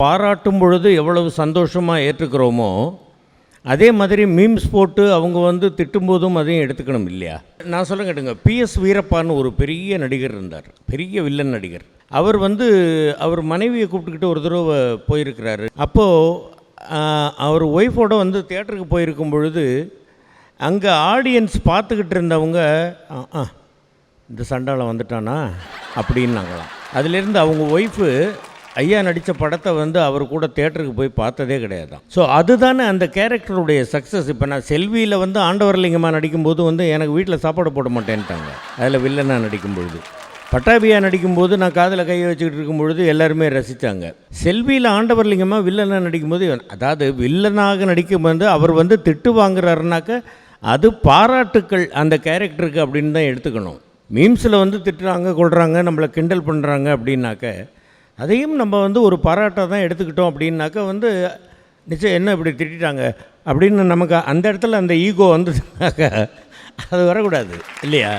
பாராட்டும் பொழுது எவ்வளவு சந்தோஷமாக ஏற்றுக்கிறோமோ அதே மாதிரி மீம்ஸ் போட்டு அவங்க வந்து திட்டும்போதும் அதையும் எடுத்துக்கணும் இல்லையா? நான் சொல்ல கேட்டுங்க, PS வீரப்பான்னு ஒரு பெரிய நடிகர் இருந்தார், பெரிய வில்லன் நடிகர். அவர் வந்து அவர் மனைவியை கூப்பிட்டுக்கிட்டு ஒரு தடவை போயிருக்கிறாரு. அப்போது அவர் ஒய்ஃபோடு வந்து தியேட்டருக்கு போயிருக்கும் பொழுது அங்கே ஆடியன்ஸ் பார்த்துக்கிட்டு இருந்தவங்க இந்த சண்டாளம் வந்துட்டானா அப்படின்னாங்களாம். அதிலேருந்து அவங்க ஒய்ஃபு ஐயா நடித்த படத்தை வந்து அவர் கூட தேட்டருக்கு போய் பார்த்ததே கிடையாதான். ஸோ அதுதானே அந்த கேரக்டருடைய சக்ஸஸ். இப்போ நான் செல்வியில் வந்து ஆண்டவர்லிங்கமாக நடிக்கும்போது வந்து எனக்கு வீட்டில் சாப்பாடு போட மாட்டேன்ட்டாங்க. அதில் வில்லனாக நடிக்கும்பொழுது, பட்டாபியாக நடிக்கும்போது நான் காதில் கையை வச்சுக்கிட்டு இருக்கும்பொழுது எல்லாருமே ரசித்தாங்க. செல்வியில் ஆண்டவர்லிங்கமாக வில்லனாக நடிக்கும்போது, அதாவது வில்லனாக நடிக்கும் வந்து அவர் வந்து திட்டு வாங்குறாருனாக்க அது பாராட்டுக்கள் அந்த கேரக்டருக்கு அப்படின்னு தான் எடுத்துக்கணும். மீம்ஸில் வந்து திட்டுறாங்க, கொள்கிறாங்க, நம்மளை கிண்டல் பண்ணுறாங்க அப்படின்னாக்க அதையும் நம்ம வந்து ஒரு பாராட்டாக தான் எடுத்துக்கிட்டோம். அப்படின்னாக்கா வந்து நிச்சயம் என்ன இப்படி திட்டாங்க அப்படின்னு நமக்கு அந்த இடத்துல அந்த ஈகோ வந்துச்சுனாக்கா அது வரக்கூடாது இல்லையா?